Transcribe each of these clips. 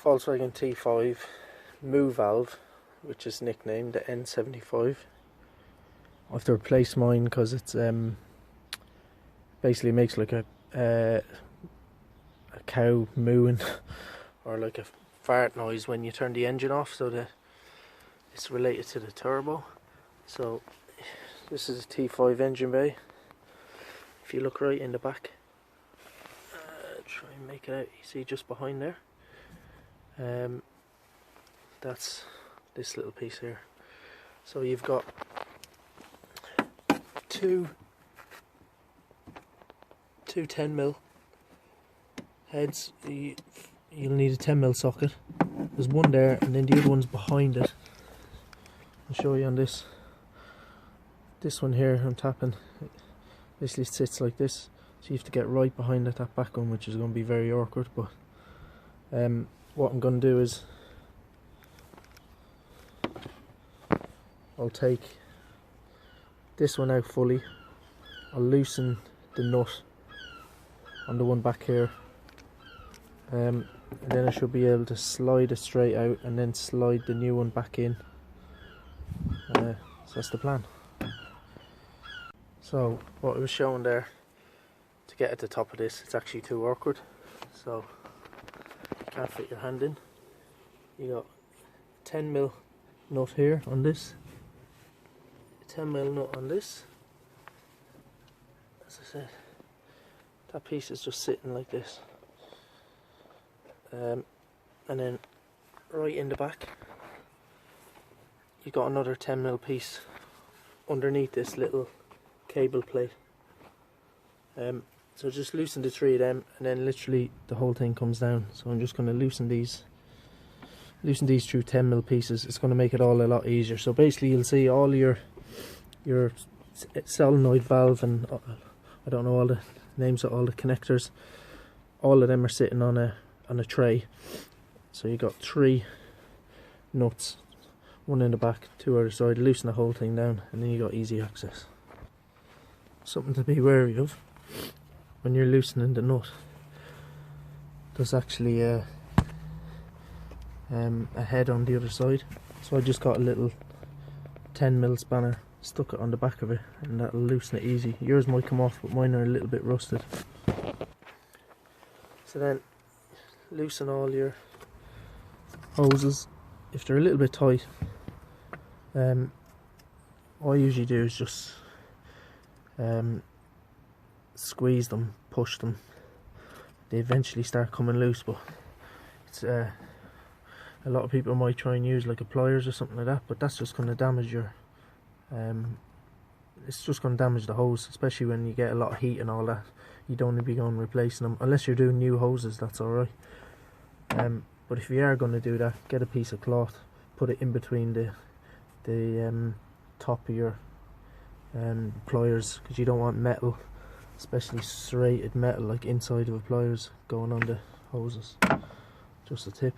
Volkswagen T5 Moo valve, which is nicknamed the N75. I have to replace mine because it's basically makes like a cow mooing or like a fart noise when you turn the engine off, so it's related to the turbo. So this is a T5 engine bay. If you look right in the back, try and make it out, you see just behind there, that's this little piece here. So you've got two 10mm heads. You'll need a 10mm socket. There's one there, and then the other one's behind it. I'll show you on this one here. I'm tapping, it basically sits like this, so you have to get right behind it, that back one, which is going to be very awkward. But what I'm going to do is I'll take this one out fully, I'll loosen the nut on the one back here, and then I should be able to slide it straight out and then slide the new one back in. So that's the plan. So what I was showing there, to get at the top of this, it's actually too awkward, so you can't fit your hand in. You got 10mm nut here on this, 10mm nut on this. As I said, that piece is just sitting like this, and then right in the back you got another 10mm piece underneath this little cable plate. So just loosen the three of them, and then literally the whole thing comes down. So I'm just going to loosen these through 10mm pieces. It's going to make it all a lot easier. So basically you'll see all your solenoid valve, and I don't know all the names of all the connectors, all of them are sitting on a tray. So you got 3 nuts, one in the back, 2 other side. Loosen the whole thing down, and then you got easy access. Something to be wary of when you're loosening the nut, there's actually a head on the other side, so I just got a little 10mm spanner, stuck it on the back of it, and that'll loosen it easy. Yours might come off, but mine are a little bit rusted. So then loosen all your hoses. If they're a little bit tight, all I usually do is just squeeze them, push them. They eventually start coming loose, but it's a lot of people might try and use like a pliers or something like that, but that's just going to damage your it's just going to damage the hose, especially when you get a lot of heat and all that. You don't want to be going replacing them unless you're doing new hoses. That's alright, but if you are going to do that, get a piece of cloth, put it in between the top of your pliers, because you don't want metal, especially serrated metal like inside of the pliers, going on the hoses. Just a tip.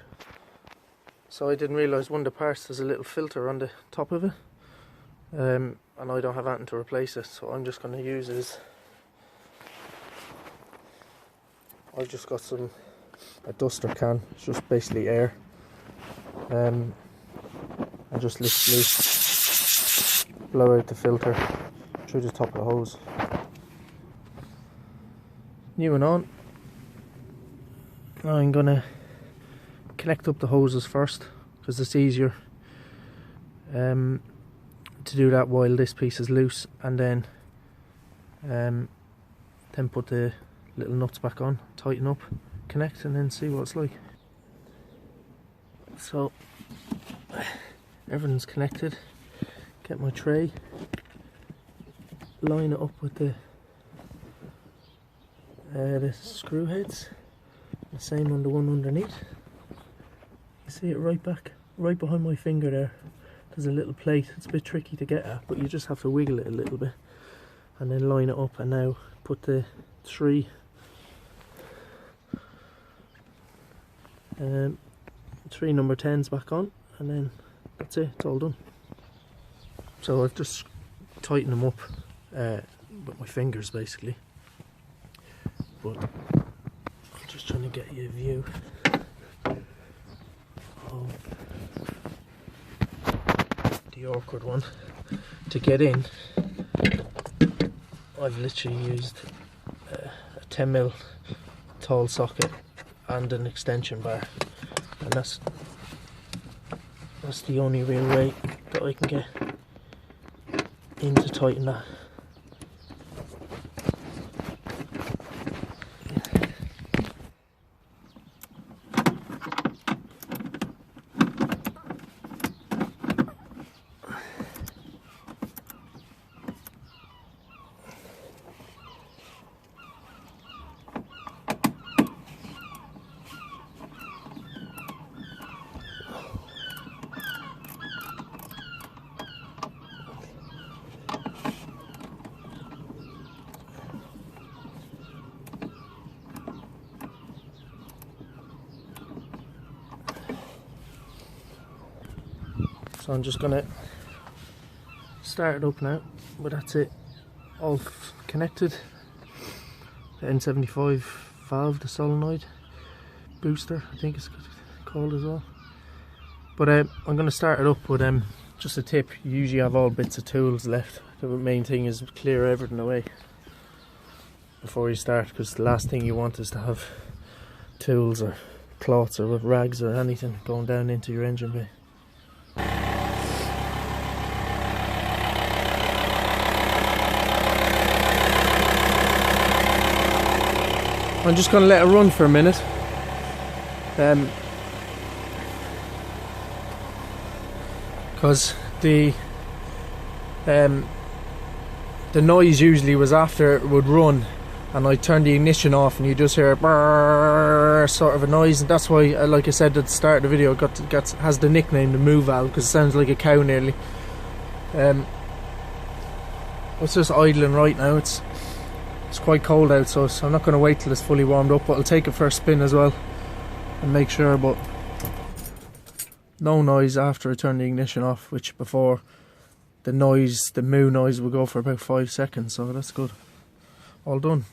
So I didn't realise one of the parts, there's a little filter on the top of it, and I don't have anything to replace it, so I'm just going to use it. I've just got a duster can, it's just basically air, and just literally blow out the filter through the top of the hose. New and on. I'm gonna connect up the hoses first, because it's easier to do that while this piece is loose, and then put the little nuts back on, tighten up, connect, and then see what it's like. So everything's connected. Get my tray, line it up with the screw heads, the same on the one underneath. You see it right behind my finger there. There's a little plate. It's a bit tricky to get at, but you just have to wiggle it a little bit, and then line it up. And now put the 3 number 10s back on, and then that's it, it's all done. So I've just tightened them up with my fingers basically, but I'm just trying to get you a view. the awkward one. To get in, I've literally used a 10mm tall socket and an extension bar, and that's the only real way that I can get in to tighten that. So I'm just gonna start it up now, but that's it, all connected. The N75 valve, the solenoid booster, I think it's called as well. But I'm gonna start it up with just a tip. You usually have all bits of tools left. The main thing is clear everything away before you start, because the last thing you want is to have tools or cloths or rags or anything going down into your engine bay. I'm just going to let it run for a minute. Because the noise usually was after it would run, and I turn the ignition off and you just hear a brrrr sort of a noise, and that's why, like I said at the start of the video, it has the nickname the Moo valve, because it sounds like a cow nearly. It's just idling right now. It's quite cold out, so I'm not going to wait till it's fully warmed up, but I'll take it for a spin as well and make sure. But no noise after I turn the ignition off, which before the Moo noise will go for about 5 seconds, so that's good. All done.